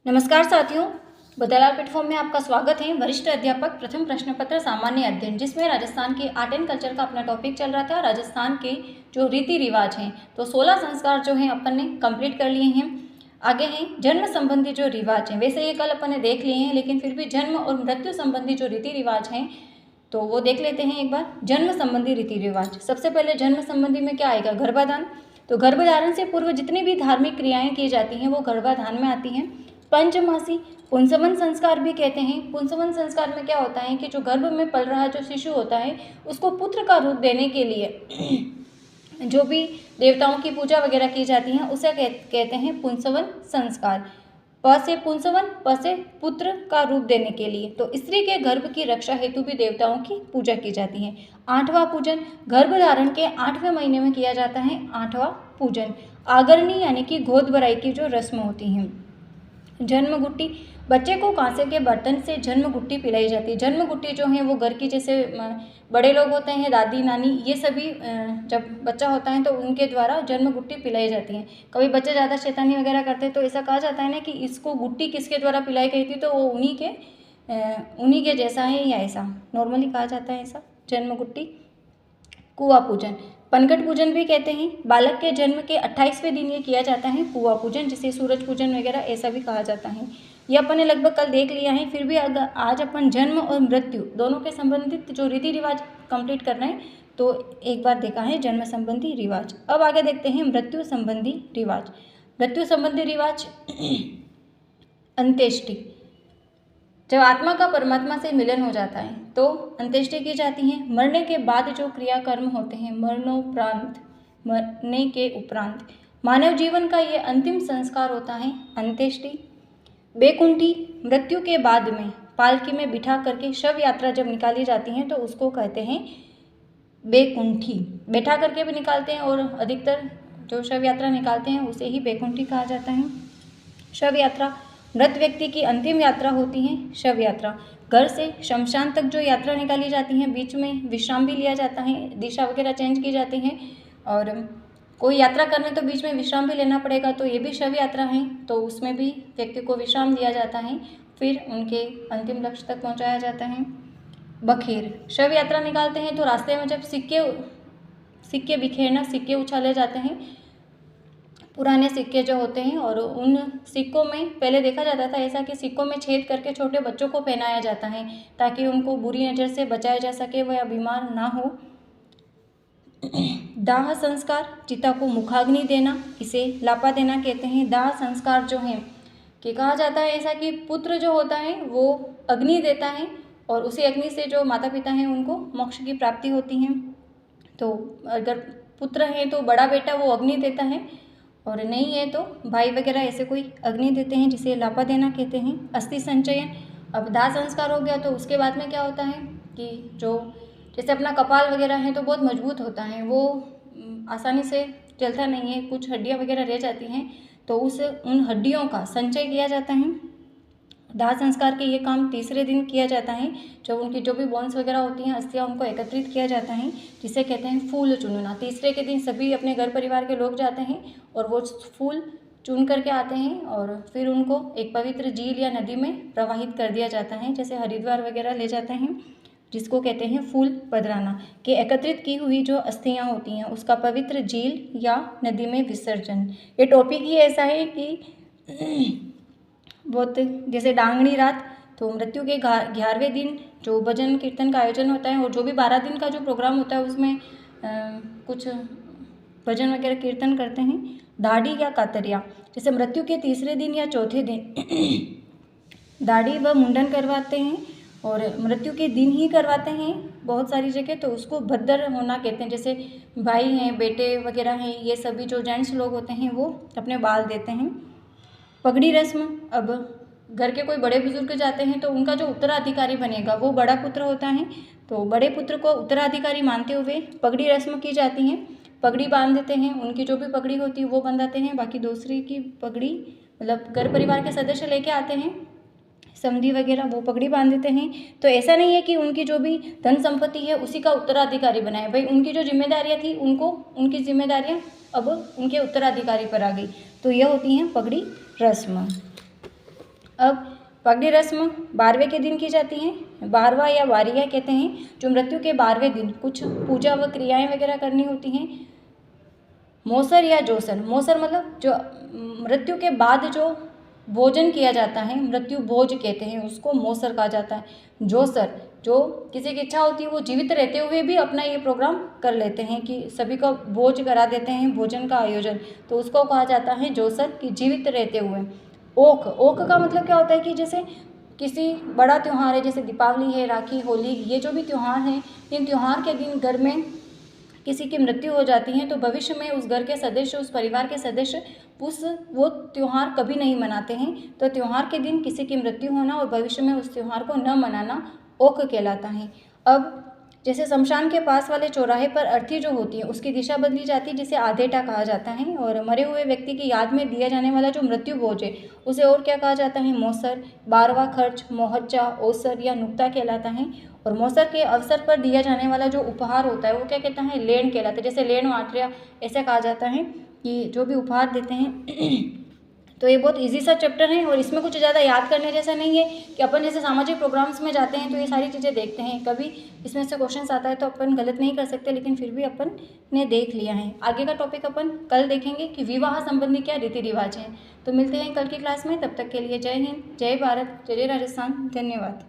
नमस्कार साथियों, बदलाव प्लेटफॉर्म में आपका स्वागत है। वरिष्ठ अध्यापक प्रथम प्रश्न पत्र सामान्य अध्ययन, जिसमें राजस्थान के आर्ट एंड कल्चर का अपना टॉपिक चल रहा था। राजस्थान के जो रीति रिवाज हैं, तो 16 संस्कार जो हैं अपन ने कंप्लीट कर लिए हैं। आगे हैं जन्म संबंधी जो रिवाज हैं। वैसे ये कल अपन ने देख लिए हैं, लेकिन फिर भी जन्म और मृत्यु संबंधी जो रीति रिवाज हैं तो वो देख लेते हैं एक बार। जन्म संबंधी रीति रिवाज, सबसे पहले जन्म संबंधी में क्या आएगा? गर्भाधान। तो गर्भधारण से पूर्व जितनी भी धार्मिक क्रियाएं की जाती हैं वो गर्भाधान में आती हैं। पंचमासी, पुंसवन संस्कार भी कहते हैं। पुंसवन संस्कार में क्या होता है कि जो गर्भ में पल रहा जो शिशु होता है उसको पुत्र का रूप देने के लिए जो भी देवताओं की पूजा वगैरह की जाती है उसे कहते हैं पुंसवन संस्कार। प से पुंसवन, प से पुत्र का रूप देने के लिए। तो स्त्री के गर्भ की रक्षा हेतु भी देवताओं की पूजा की जाती है। 8वां पूजन, गर्भधारण के 8वें महीने में किया जाता है 8वां पूजन। आगरनी यानी कि गोद भराई की जो रस्म होती हैं। जन्म गुट्टी, बच्चे को कांसे के बर्तन से जन्म गुट्टी पिलाई जाती है। जन्म गुट्टी जो है वो घर की जैसे बड़े लोग होते हैं, दादी नानी, ये सभी जब बच्चा होता है तो उनके द्वारा जन्म गुट्टी पिलाई जाती है। कभी बच्चे ज़्यादा शैतानी वगैरह करते हैं तो ऐसा कहा जाता है ना कि इसको गुट्टी किसके द्वारा पिलाई गई थी, तो वो उन्हीं के जैसा है या ऐसा नॉर्मली कहा जाता है ऐसा जन्म गुट्टी। कुआं पूजन, पनघट पूजन भी कहते हैं। बालक के जन्म के 28वें दिन ये किया जाता है कुआं पूजन, जिसे सूरज पूजन वगैरह ऐसा भी कहा जाता है। ये अपन ने लगभग कल देख लिया है। फिर भी अगर आज अपन जन्म और मृत्यु दोनों के संबंधित जो रीति रिवाज कंप्लीट कर रहे हैं, तो एक बार देखा है जन्म संबंधी रिवाज। अब आगे देखते हैं मृत्यु संबंधी रिवाज। मृत्यु संबंधी रिवाज अंत्येष्टि, जब आत्मा का परमात्मा से मिलन हो जाता है तो अंत्येष्टि की जाती है। मरने के बाद जो क्रियाकर्म होते हैं, मरने के उपरांत मानव जीवन का ये अंतिम संस्कार होता है अंत्येष्टि। बैकुंठी, मृत्यु के बाद में पालकी में बिठा करके शव यात्रा जब निकाली जाती है तो उसको कहते हैं बैकुंठी। बैठा करके भी निकालते हैं और अधिकतर जो शव यात्रा निकालते हैं उसे ही बैकुंठी कहा जाता है। शव यात्रा, मृत व्यक्ति की अंतिम यात्रा होती है शव यात्रा। घर से शमशान तक जो यात्रा निकाली जाती है, बीच में विश्राम भी लिया जाता है, दिशा वगैरह चेंज की जाती है, और कोई यात्रा करने तो बीच में विश्राम भी लेना पड़ेगा, तो ये भी शव यात्रा है, तो उसमें भी व्यक्ति को विश्राम दिया जाता है, फिर उनके अंतिम लक्ष्य तक पहुंचाया जाता है। बखेर, शव यात्रा निकालते हैं तो रास्ते में जब सिक्के बिखेरना, सिक्के उछाले जाते हैं, पुराने सिक्के जो होते हैं, और उन सिक्कों में पहले देखा जाता था ऐसा कि सिक्कों में छेद करके छोटे बच्चों को पहनाया जाता है ताकि उनको बुरी नज़र से बचाया जा सके, वह बीमार ना हो। दाह संस्कार, चिता को मुखाग्नि देना, इसे लापा देना कहते हैं। दाह संस्कार जो है कि कहा जाता है ऐसा कि पुत्र जो होता है वो अग्नि देता है और उसी अग्नि से जो माता पिता हैं उनको मोक्ष की प्राप्ति होती है। तो अगर पुत्र है तो बड़ा बेटा वो अग्नि देता है, और नहीं है तो भाई वगैरह ऐसे कोई अग्नि देते हैं, जिसे लापा देना कहते हैं। अस्थि संचयन, अब दाह संस्कार हो गया तो उसके बाद में क्या होता है कि जो जैसे अपना कपाल वगैरह है तो बहुत मजबूत होता है, वो आसानी से चलता नहीं है, कुछ हड्डियाँ वगैरह रह जाती हैं, तो उन हड्डियों का संचय किया जाता है। दाह संस्कार के ये काम तीसरे दिन किया जाता है, जब उनकी जो भी बोन्स वगैरह होती हैं, अस्थियाँ, उनको एकत्रित किया जाता है, जिसे कहते हैं फूल चुनना। तीसरे के दिन सभी अपने घर परिवार के लोग जाते हैं और वो फूल चुन करके आते हैं, और फिर उनको एक पवित्र झील या नदी में प्रवाहित कर दिया जाता है, जैसे हरिद्वार वगैरह ले जाते हैं, जिसको कहते हैं फूल पधराना। कि एकत्रित की हुई जो अस्थियाँ होती हैं उसका पवित्र झील या नदी में विसर्जन। ये टॉपिक ही ऐसा है कि बहुत, जैसे डांगनी रात, तो मृत्यु के 11वें दिन जो भजन कीर्तन का आयोजन होता है, और जो भी 12 दिन का जो प्रोग्राम होता है उसमें कुछ भजन वगैरह कीर्तन करते हैं। दाढ़ी या कातरिया, जैसे मृत्यु के तीसरे दिन या चौथे दिन दाढ़ी व मुंडन करवाते हैं, और मृत्यु के दिन ही करवाते हैं बहुत सारी जगह, तो उसको भद्दर होना कहते हैं। जैसे भाई हैं, बेटे वगैरह हैं, ये सभी जो जेंट्स लोग होते हैं वो अपने बाल देते हैं। पगड़ी रस्म, अब घर के कोई बड़े बुजुर्ग जाते हैं तो उनका जो उत्तराधिकारी बनेगा वो बड़ा पुत्र होता है, तो बड़े पुत्र को उत्तराधिकारी मानते हुए पगड़ी रस्म की जाती है। पगड़ी बांध देते हैं, उनकी जो भी पगड़ी होती है वो बंधाते हैं, बाकी दूसरी की पगड़ी मतलब घर परिवार के सदस्य लेके आते हैं, समधी वगैरह, वो पगड़ी बांध देते हैं। तो ऐसा नहीं है कि उनकी जो भी धन संपत्ति है उसी का उत्तराधिकारी बनाए, भाई उनकी जो जिम्मेदारियां थी उनको उनकी जिम्मेदारियां अब उनके उत्तराधिकारी पर आ गई, तो यह होती हैं पगड़ी रस्म। अब पगड़ी रस्म 12वें के दिन की जाती है। 12वां या वारिया कहते हैं, जो मृत्यु के 12वें दिन कुछ पूजा व क्रियाएं वगैरह करनी होती हैं। मोसर या जोसर, मोसर मतलब जो मृत्यु के बाद जो भोजन किया जाता है, मृत्यु भोज कहते हैं उसको, मोसर कहा जाता है। जोसर, जो किसी की इच्छा होती है वो जीवित रहते हुए भी अपना ये प्रोग्राम कर लेते हैं कि सभी का भोज करा देते हैं, भोजन का आयोजन, तो उसको कहा जाता है जोसर, कि जीवित रहते हुए। ओक, ओक का मतलब क्या होता है कि जैसे किसी बड़ा त्यौहार है, जैसे दीपावली है, राखी, होली, ये जो भी त्यौहार हैं, इन त्यौहार के दिन घर में किसी की मृत्यु हो जाती है तो भविष्य में उस घर के सदस्य, उस परिवार के सदस्य वो त्यौहार कभी नहीं मनाते हैं। तो त्यौहार के दिन किसी की मृत्यु होना और भविष्य में उस त्यौहार को न मनाना ओक कहलाता है। अब जैसे शमशान के पास वाले चौराहे पर अर्थी जो होती है उसकी दिशा बदली जाती है, जिसे आधेटा कहा जाता है। और मरे हुए व्यक्ति की याद में दिया जाने वाला जो मृत्यु भोज है उसे और क्या कहा जाता है, मोसर। 12वां खर्च मोहच्चा, ओसर या नुक्ता कहलाता है। और मोसर के अवसर पर दिया जाने वाला जो उपहार होता है वो क्या कहता है, लेन कहलाता है। जैसे लेन वाटरिया ऐसा कहा जाता है कि जो भी उपहार देते हैं। तो ये बहुत इजी सा चैप्टर है और इसमें कुछ ज़्यादा याद करने जैसा नहीं है कि अपन जैसे सामाजिक प्रोग्राम्स में जाते हैं तो ये सारी चीज़ें देखते हैं, कभी इसमें से क्वेश्चंस आता है तो अपन गलत नहीं कर सकते, लेकिन फिर भी अपन ने देख लिया है। आगे का टॉपिक अपन कल देखेंगे कि विवाह संबंधी क्या रीति रिवाज हैं। तो मिलते हैं कल की क्लास में, तब तक के लिए जय हिंद, जय भारत, जय राजस्थान, धन्यवाद।